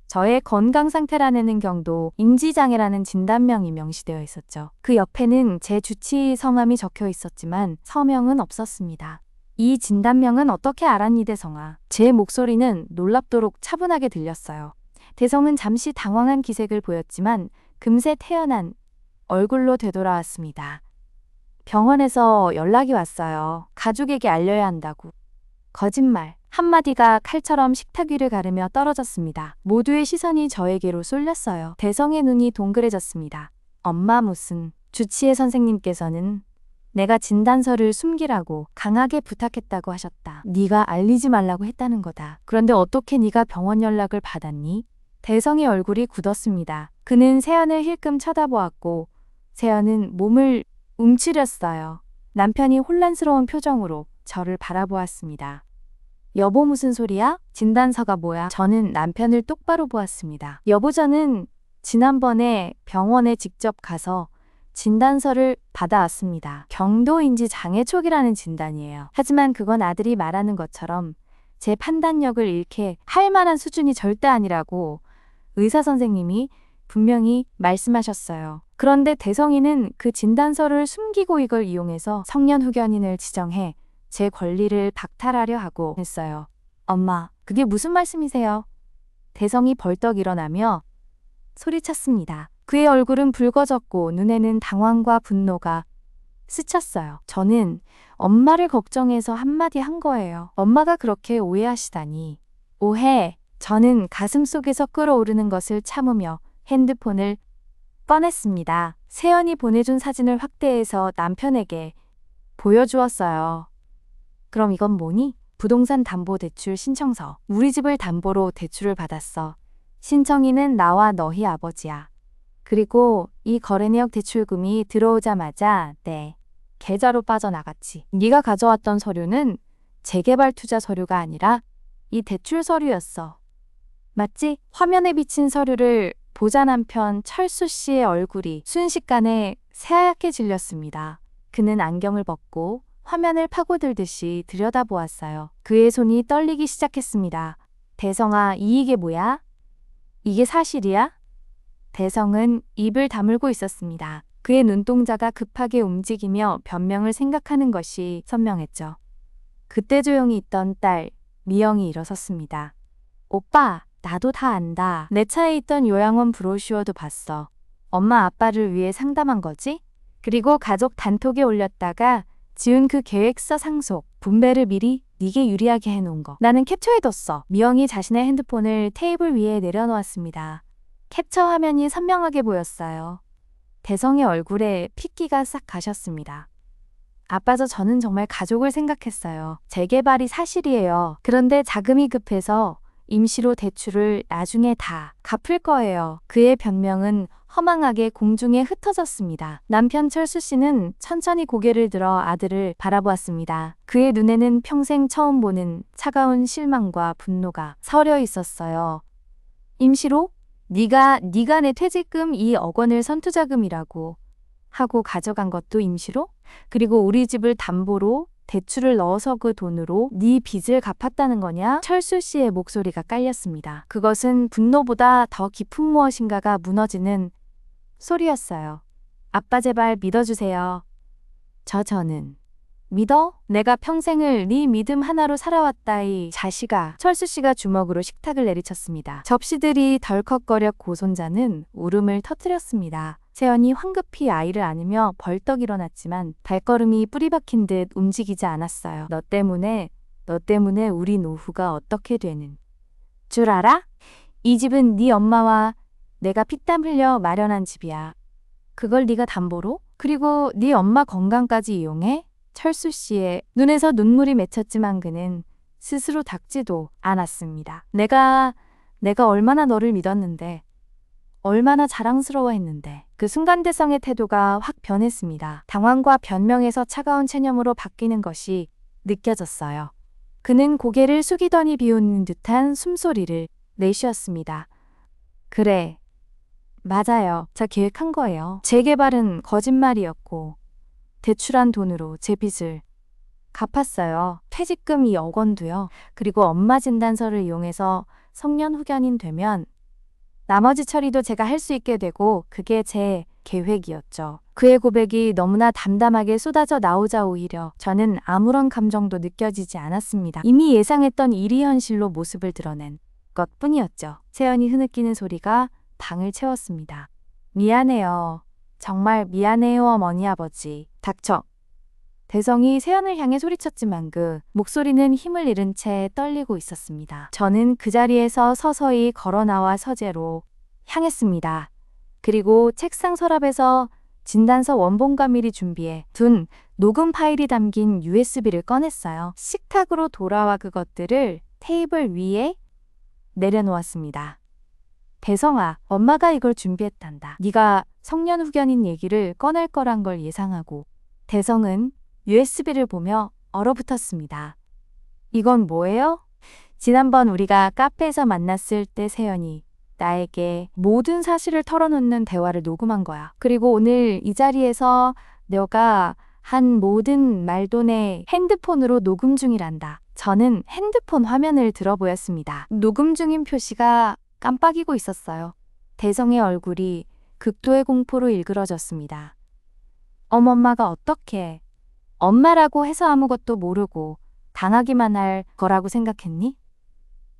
저의 건강 상태라는 경도 인지장애라는 진단명이 명시되어 있었죠. 그 옆에는 제 주치 성함이 적혀 있었지만 서명은 없었습니다. 이 진단명은 어떻게 알았니 대성아? 제 목소리는 놀랍도록 차분하게 들렸어요. 대성은 잠시 당황한 기색을 보였지만 금세 태연한 얼굴로 되돌아왔습니다. 병원에서 연락이 왔어요. 가족에게 알려야 한다고. 거짓말. 한마디가 칼처럼 식탁 위를 가르며 떨어졌습니다. 모두의 시선이 저에게로 쏠렸어요. 대성의 눈이 동그래졌습니다. 엄마 무슨... 주치의 선생님께서는 내가 진단서를 숨기라고 강하게 부탁했다고 하셨다. 네가 알리지 말라고 했다는 거다. 그런데 어떻게 네가 병원 연락을 받았니? 대성의 얼굴이 굳었습니다. 그는 세연을 힐끔 쳐다보았고 세연은 몸을 움츠렸어요. 남편이 혼란스러운 표정으로 저를 바라보았습니다. 여보 무슨 소리야? 진단서가 뭐야? 저는 남편을 똑바로 보았습니다. 여보 저는 지난번에 병원에 직접 가서 진단서를 받아왔습니다. 경도인지 장애촉이라는 진단이에요. 하지만 그건 아들이 말하는 것처럼 제 판단력을 잃게 할 만한 수준이 절대 아니라고 의사 선생님이 분명히 말씀하셨어요. 그런데 대성이는 그 진단서를 숨기고 이걸 이용해서 성년 후견인을 지정해 제 권리를 박탈하려 하고 했어요. 엄마, 그게 무슨 말씀이세요? 대성이 벌떡 일어나며 소리쳤습니다. 그의 얼굴은 붉어졌고 눈에는 당황과 분노가 스쳤어요. 저는 엄마를 걱정해서 한마디 한 거예요. 엄마가 그렇게 오해하시다니. 오해. 저는 가슴속에서 끓어오르는 것을 참으며 핸드폰을 꺼냈습니다. 세연이 보내준 사진을 확대해서 남편에게 보여주었어요. 그럼 이건 뭐니? 부동산 담보대출 신청서. 우리 집을 담보로 대출을 받았어. 신청인은 나와 너희 아버지야. 그리고 이 거래 내역 대출금이 들어오자마자 내 계좌로 빠져나갔지. 네가 가져왔던 서류는 재개발 투자 서류가 아니라 이 대출 서류였어. 맞지? 화면에 비친 서류를 보자 남편 철수 씨의 얼굴이 순식간에 새하얗게 질렸습니다. 그는 안경을 벗고 화면을 파고들듯이 들여다보았어요. 그의 손이 떨리기 시작했습니다. 대성아, 이게 뭐야? 이게 사실이야? 대성은 입을 다물고 있었습니다. 그의 눈동자가 급하게 움직이며 변명을 생각하는 것이 선명했죠. 그때 조용히 있던 딸, 미영이 일어섰습니다. 오빠, 나도 다 안다. 내 차에 있던 요양원 브로슈어도 봤어. 엄마 아빠를 위해 상담한 거지? 그리고 가족 단톡에 올렸다가 지운 그 계획서 상속, 분배를 미리 네게 유리하게 해놓은 거. 나는 캡처해뒀어. 미영이 자신의 핸드폰을 테이블 위에 내려놓았습니다. 캡처 화면이 선명하게 보였어요. 대성의 얼굴에 핏기가 싹 가셨습니다. 아빠죠, 저는 정말 가족을 생각했어요. 재개발이 사실이에요. 그런데 자금이 급해서 임시로 대출을 나중에 다 갚을 거예요. 그의 변명은 허망하게 공중에 흩어졌습니다. 남편 철수 씨는 천천히 고개를 들어 아들을 바라보았습니다. 그의 눈에는 평생 처음 보는 차가운 실망과 분노가 서려 있었어요. 임시로? 네가 내 퇴직금 2억 원을 선투자금이라고 하고 가져간 것도 임시로? 그리고 우리 집을 담보로 대출을 넣어서 그 돈으로 네 빚을 갚았다는 거냐? 철수 씨의 목소리가 깔렸습니다. 그것은 분노보다 더 깊은 무엇인가가 무너지는 소리였어요. 아빠 제발 믿어주세요. 저는 믿어? 내가 평생을 네 믿음 하나로 살아왔다 이 자식아. 철수 씨가 주먹으로 식탁을 내리쳤습니다. 접시들이 덜컥거려 고손자는 울음을 터뜨렸습니다. 세연이 황급히 아이를 안으며 벌떡 일어났지만 발걸음이 뿌리 박힌 듯 움직이지 않았어요. 너 때문에 우리 노후가 어떻게 되는 줄 알아? 이 집은 네 엄마와 내가 피땀 흘려 마련한 집이야. 그걸 네가 담보로? 그리고 네 엄마 건강까지 이용해? 철수 씨의 눈에서 눈물이 맺혔지만 그는 스스로 닦지도 않았습니다. 내가 얼마나 너를 믿었는데, 얼마나 자랑스러워했는데. 그 순간 대성의 태도가 확 변했습니다. 당황과 변명에서 차가운 체념으로 바뀌는 것이 느껴졌어요. 그는 고개를 숙이더니 비웃는 듯한 숨소리를 내쉬었습니다. 그래, 맞아요. 저 계획한 거예요. 재개발은 거짓말이었고 대출한 돈으로 제 빚을 갚았어요. 퇴직금 2억 원도요. 그리고 엄마 진단서를 이용해서 성년후견인 되면 나머지 처리도 제가 할 수 있게 되고 그게 제 계획이었죠. 그의 고백이 너무나 담담하게 쏟아져 나오자 오히려 저는 아무런 감정도 느껴지지 않았습니다. 이미 예상했던 일이 현실로 모습을 드러낸 것뿐이었죠. 세연이 흐느끼는 소리가 방을 채웠습니다. 미안해요. 정말 미안해요 어머니 아버지. 닥쳐. 대성이 세연을 향해 소리쳤지만 그 목소리는 힘을 잃은 채 떨리고 있었습니다. 저는 그 자리에서 서서히 걸어 나와 서재로 향했습니다. 그리고 책상 서랍에서 진단서 원본과 미리 준비해 둔 녹음 파일이 담긴 USB를 꺼냈어요. 식탁으로 돌아와 그것들을 테이블 위에 내려놓았습니다. 대성아, 엄마가 이걸 준비했단다. 네가 성년후견인 얘기를 꺼낼 거란 걸 예상하고. 대성은 USB를 보며 얼어붙었습니다. 이건 뭐예요? 지난번 우리가 카페에서 만났을 때 세연이 나에게 모든 사실을 털어놓는 대화를 녹음한 거야. 그리고 오늘 이 자리에서 너가 한 모든 말도 내 핸드폰으로 녹음 중이란다. 저는 핸드폰 화면을 들어 보였습니다. 녹음 중인 표시가 깜빡이고 있었어요. 대성의 얼굴이 극도의 공포로 일그러졌습니다. 엄마가 어떻게 엄마라고 해서 아무것도 모르고 당하기만 할 거라고 생각했니?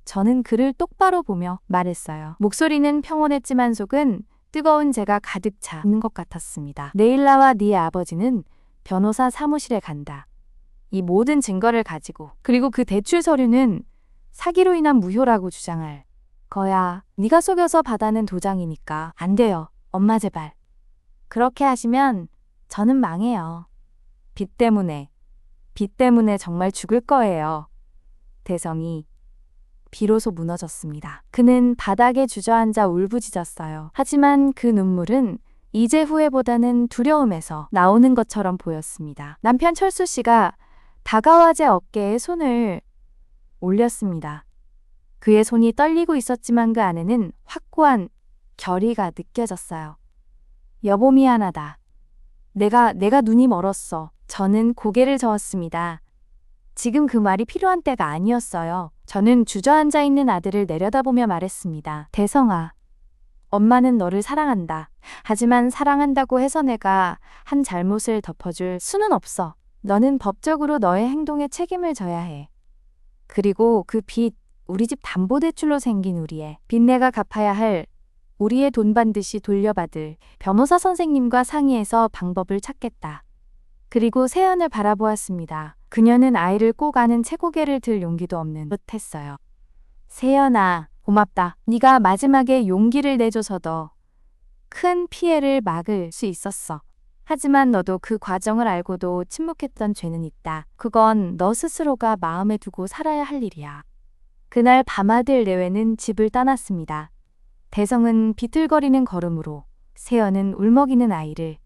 저는 그를 똑바로 보며 말했어요. 목소리는 평온했지만 속은 뜨거운 재가 가득 차 있는 것 같았습니다. 내일 나와 네 아버지는 변호사 사무실에 간다. 이 모든 증거를 가지고. 그리고 그 대출 서류는 사기로 인한 무효라고 주장할 거야. 네가 속여서 받아낸 도장이니까. 안 돼요. 엄마 제발. 그렇게 하시면 저는 망해요. 빚 때문에 정말 죽을 거예요. 대성이 비로소 무너졌습니다. 그는 바닥에 주저앉아 울부짖었어요. 하지만 그 눈물은 이제 후회보다는 두려움에서 나오는 것처럼 보였습니다. 남편 철수 씨가 다가와 제 어깨에 손을 올렸습니다. 그의 손이 떨리고 있었지만 그 안에는 확고한 결의가 느껴졌어요. 여보 미안하다. 내가 눈이 멀었어. 저는 고개를 저었습니다. 지금 그 말이 필요한 때가 아니었어요. 저는 주저앉아 있는 아들을 내려다보며 말했습니다. 대성아, 엄마는 너를 사랑한다. 하지만 사랑한다고 해서 내가 한 잘못을 덮어줄 수는 없어. 너는 법적으로 너의 행동에 책임을 져야 해. 그리고 그 빚, 우리 집 담보대출로 생긴 우리의 빚 내가 갚아야 할 우리의 돈 반드시 돌려받을 변호사 선생님과 상의해서 방법을 찾겠다. 그리고 세연을 바라보았습니다. 그녀는 아이를 꼭 안은 채 고개를 들 용기도 없는 듯했어요. 세연아, 고맙다. 네가 마지막에 용기를 내줘서 더 큰 피해를 막을 수 있었어. 하지만 너도 그 과정을 알고도 침묵했던 죄는 있다. 그건 너 스스로가 마음에 두고 살아야 할 일이야. 그날 밤아들 내외는 집을 떠났습니다. 대성은 비틀거리는 걸음으로, 세연은 울먹이는 아이를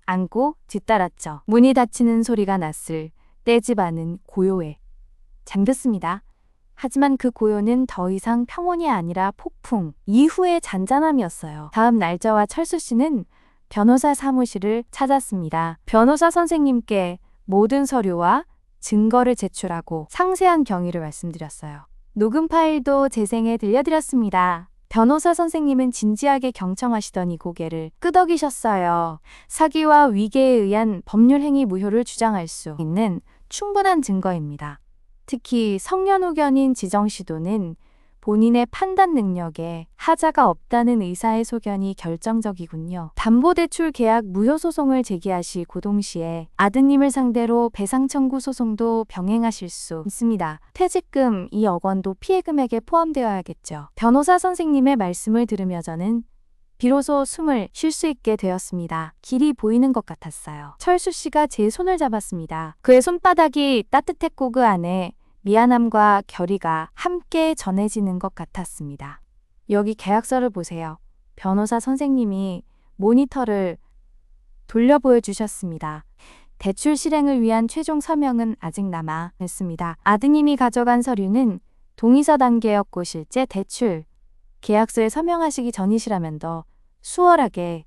안고 뒤따랐죠. 문이 닫히는 소리가 났을 때 집안은 고요에 잠겼습니다. 하지만 그 고요는 더 이상 평온이 아니라 폭풍 이후의 잔잔함이었어요. 다음 날짜와 철수 씨는 변호사 사무실을 찾았습니다. 변호사 선생님께 모든 서류와 증거를 제출하고 상세한 경위를 말씀드렸어요. 녹음 파일도 재생해 들려드렸습니다. 변호사 선생님은 진지하게 경청하시더니 고개를 끄덕이셨어요. 사기와 위계에 의한 법률 행위 무효를 주장할 수 있는 충분한 증거입니다. 특히 성년후견인 지정시도는 본인의 판단 능력에 하자가 없다는 의사의 소견이 결정적이군요. 담보대출 계약 무효 소송을 제기하시고 동시에 아드님을 상대로 배상 청구 소송도 병행하실 수 있습니다. 퇴직금 2억 원도 피해 금액에 포함되어야겠죠. 변호사 선생님의 말씀을 들으며 저는 비로소 숨을 쉴 수 있게 되었습니다. 길이 보이는 것 같았어요. 철수 씨가 제 손을 잡았습니다. 그의 손바닥이 따뜻했고 그 안에 미안함과 결의가 함께 전해지는 것 같았습니다. 여기 계약서를 보세요. 변호사 선생님이 모니터를 돌려 보여주셨습니다. 대출 실행을 위한 최종 서명은 아직 남아 있습니다. 아드님이 가져간 서류는 동의서 단계였고 실제 대출 계약서에 서명하시기 전이시라면 더 수월하게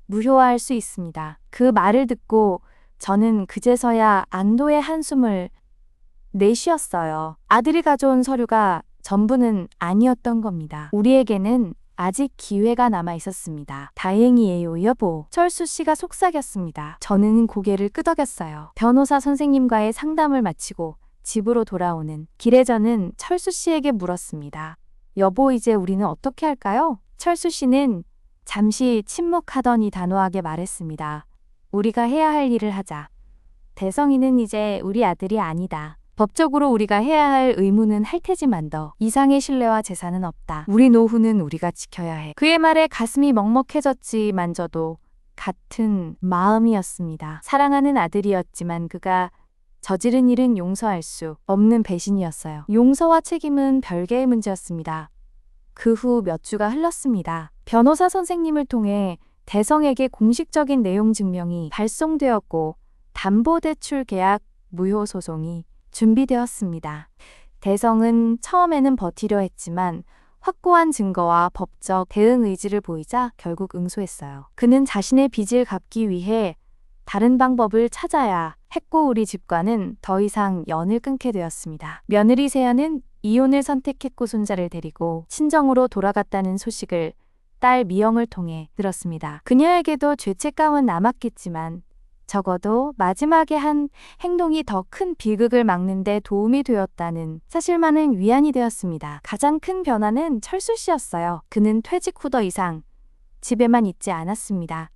무효화할 수 있습니다. 그 말을 듣고 저는 그제서야 안도의 한숨을 내쉬었어요. 아들이 가져온 서류가 전부는 아니었던 겁니다. 우리에게는 아직 기회가 남아 있었습니다. 다행이에요, 여보. 철수 씨가 속삭였습니다. 저는 고개를 끄덕였어요. 변호사 선생님과의 상담을 마치고 집으로 돌아오는 길에 저는 철수 씨에게 물었습니다. 여보, 이제 우리는 어떻게 할까요? 철수 씨는 잠시 침묵하더니 단호하게 말했습니다. 우리가 해야 할 일을 하자. 대성이는 이제 우리 아들이 아니다. 법적으로 우리가 해야 할 의무는 할 테지만 더 이상의 신뢰와 재산은 없다. 우리 노후는 우리가 지켜야 해. 그의 말에 가슴이 먹먹해졌지만 저도 같은 마음이었습니다. 사랑하는 아들이었지만 그가 저지른 일은 용서할 수 없는 배신이었어요. 용서와 책임은 별개의 문제였습니다. 그 후 몇 주가 흘렀습니다. 변호사 선생님을 통해 대성에게 공식적인 내용 증명이 발송되었고 담보대출 계약 무효 소송이 준비되었습니다. 대성은 처음에는 버티려 했지만 확고한 증거와 법적 대응 의지를 보이자 결국 응소했어요. 그는 자신의 빚을 갚기 위해 다른 방법을 찾아야 했고 우리 집과는 더 이상 연을 끊게 되었습니다. 며느리 세연은 이혼을 선택했고 손자를 데리고 친정으로 돌아갔다는 소식을 딸 미영을 통해 들었습니다. 그녀에게도 죄책감은 남았겠지만 적어도 마지막에 한 행동이 더 큰 비극을 막는 데 도움이 되었다는 사실만은 위안이 되었습니다. 가장 큰 변화는 철수 씨였어요. 그는 퇴직 후 더 이상 집에만 있지 않았습니다.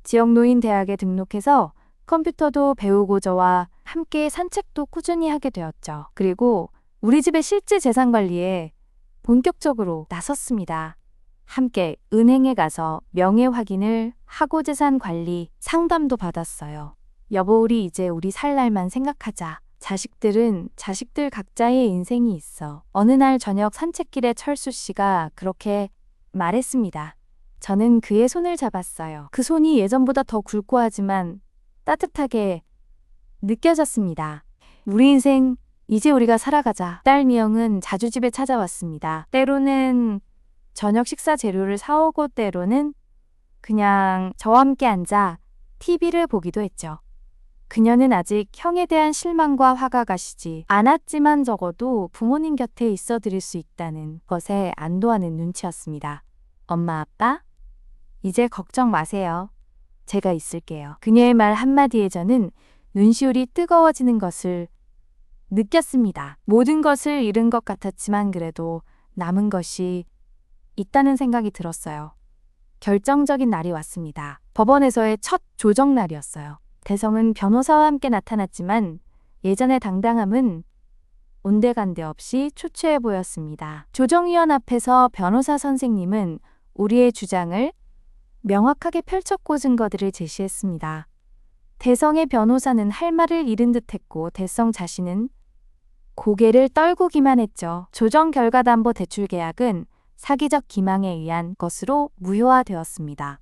지역 노인 대학에 등록해서 컴퓨터도 배우고 저와 함께 산책도 꾸준히 하게 되었죠. 그리고 우리 집의 실제 재산 관리에 본격적으로 나섰습니다. 함께 은행에 가서 명예 확인을 하고 재산 관리 상담도 받았어요. 여보, 우리 이제 우리 살 날만 생각하자. 자식들은 자식들 각자의 인생이 있어. 어느 날 저녁 산책길에 철수 씨가 그렇게 말했습니다. 저는 그의 손을 잡았어요. 그 손이 예전보다 더 굵고 하지만 따뜻하게 느껴졌습니다. 우리 인생 이제 우리가 살아가자. 딸 미영은 자주 집에 찾아왔습니다. 때로는 저녁 식사 재료를 사오고 때로는 그냥 저와 함께 앉아 TV를 보기도 했죠. 그녀는 아직 형에 대한 실망과 화가 가시지 않았지만 적어도 부모님 곁에 있어 드릴 수 있다는 것에 안도하는 눈치였습니다. 엄마, 아빠, 이제 걱정 마세요. 제가 있을게요. 그녀의 말 한마디에 저는 눈시울이 뜨거워지는 것을 느꼈습니다. 모든 것을 잃은 것 같았지만 그래도 남은 것이 있다는 생각이 들었어요. 결정적인 날이 왔습니다. 법원에서의 첫 조정 날이었어요. 대성은 변호사와 함께 나타났지만 예전의 당당함은 온데간데 없이 초췌해 보였습니다. 조정위원 앞에서 변호사 선생님은 우리의 주장을 명확하게 펼쳤고 증거들을 제시했습니다. 대성의 변호사는 할 말을 잃은 듯했고 대성 자신은 고개를 떨구기만 했죠. 조정 결과담보 대출 계약은 사기적 기망에 의한 것으로 무효화되었습니다.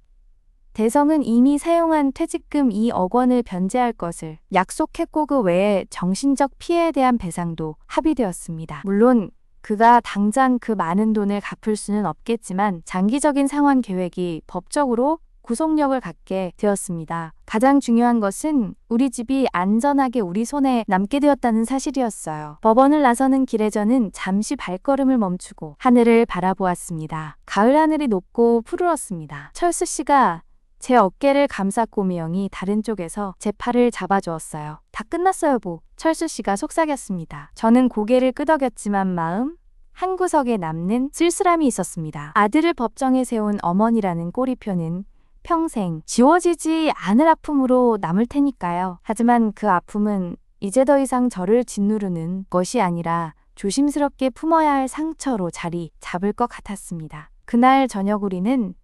대성은 이미 사용한 퇴직금 2억 원을 변제할 것을 약속했고 그 외에 정신적 피해에 대한 배상도 합의되었습니다. 물론 그가 당장 그 많은 돈을 갚을 수는 없겠지만 장기적인 상환 계획이 법적으로 구속력을 갖게 되었습니다. 가장 중요한 것은 우리 집이 안전하게 우리 손에 남게 되었다는 사실이었어요. 법원을 나서는 길에 저는 잠시 발걸음을 멈추고 하늘을 바라보았습니다. 가을 하늘이 높고 푸르렀습니다. 철수 씨가 제 어깨를 감쌌고 미영이 다른 쪽에서 제 팔을 잡아주었어요. 다 끝났어요, 보. 철수 씨가 속삭였습니다. 저는 고개를 끄덕였지만 마음 한구석에 남는 쓸쓸함이 있었습니다. 아들을 법정에 세운 어머니라는 꼬리표는 평생 지워지지 않을 아픔으로 남을 테니까요. 하지만 그 아픔은 이제 더 이상 저를 짓누르는 것이 아니라 조심스럽게 품어야 할 상처로 자리 잡을 것 같았습니다. 그날 저녁 우리는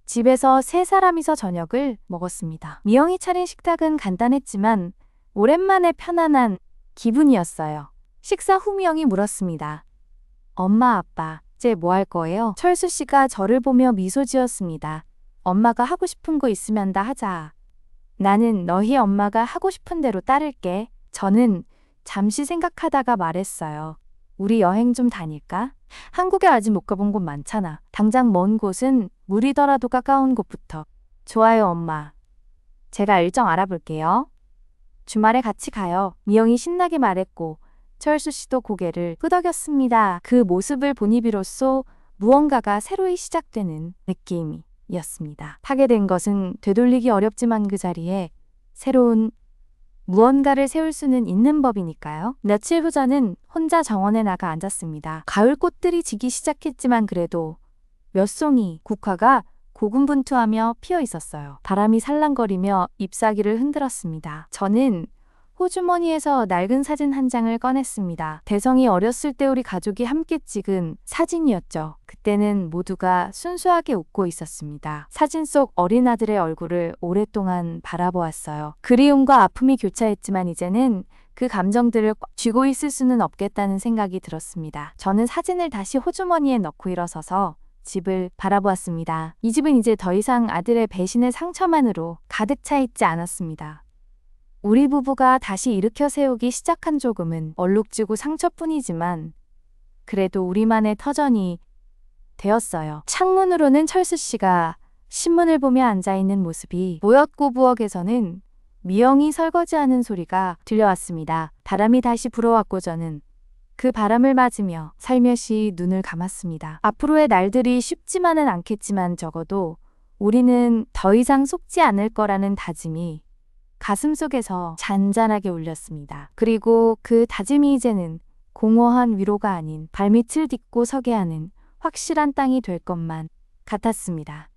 집에서 세 사람이서 저녁을 먹었습니다. 미영이 차린 식탁은 간단했지만 오랜만에 편안한 기분이었어요. 식사 후 미영이 물었습니다. 엄마, 아빠, 이제 뭐 할 거예요? 철수 씨가 저를 보며 미소 지었습니다. 엄마가 하고 싶은 거 있으면 다 하자. 나는 너희 엄마가 하고 싶은 대로 따를게. 저는 잠시 생각하다가 말했어요. 우리 여행 좀 다닐까? 한국에 아직 못 가본 곳 많잖아. 당장 먼 곳은 무리더라도 가까운 곳부터. 좋아요, 엄마. 제가 일정 알아볼게요. 주말에 같이 가요. 미영이 신나게 말했고 철수 씨도 고개를 끄덕였습니다. 그 모습을 보니 비로소 무언가가 새로이 시작되는 느낌이었습니다. 파괴된 것은 되돌리기 어렵지만 그 자리에 새로운 무언가를 세울 수는 있는 법이니까요. 며칠 후 저는 혼자 정원에 나가 앉았습니다. 가을 꽃들이 지기 시작했지만 그래도 몇 송이 국화가 고군분투하며 피어 있었어요. 바람이 살랑거리며 잎사귀를 흔들었습니다. 저는 호주머니에서 낡은 사진 한 장을 꺼냈습니다. 대성이 어렸을 때 우리 가족이 함께 찍은 사진이었죠. 그때는 모두가 순수하게 웃고 있었습니다. 사진 속 어린 아들의 얼굴을 오랫동안 바라보았어요. 그리움과 아픔이 교차했지만 이제는 그 감정들을 꽉 쥐고 있을 수는 없겠다는 생각이 들었습니다. 저는 사진을 다시 호주머니에 넣고 일어서서 집을 바라보았습니다. 이 집은 이제 더 이상 아들의 배신의 상처만으로 가득 차 있지 않았습니다. 우리 부부가 다시 일으켜 세우기 시작한 조금은 얼룩지고 상처뿐이지만 그래도 우리만의 터전이 되었어요. 창문으로는 철수 씨가 신문을 보며 앉아있는 모습이 보였고 부엌에서는 미영이 설거지하는 소리가 들려왔습니다. 바람이 다시 불어왔고 저는 그 바람을 맞으며 살며시 눈을 감았습니다. 앞으로의 날들이 쉽지만은 않겠지만 적어도 우리는 더 이상 속지 않을 거라는 다짐이 가슴속에서 잔잔하게 울렸습니다. 그리고 그 다짐이 이제는 공허한 위로가 아닌 발밑을 딛고 서게 하는 확실한 땅이 될 것만 같았습니다.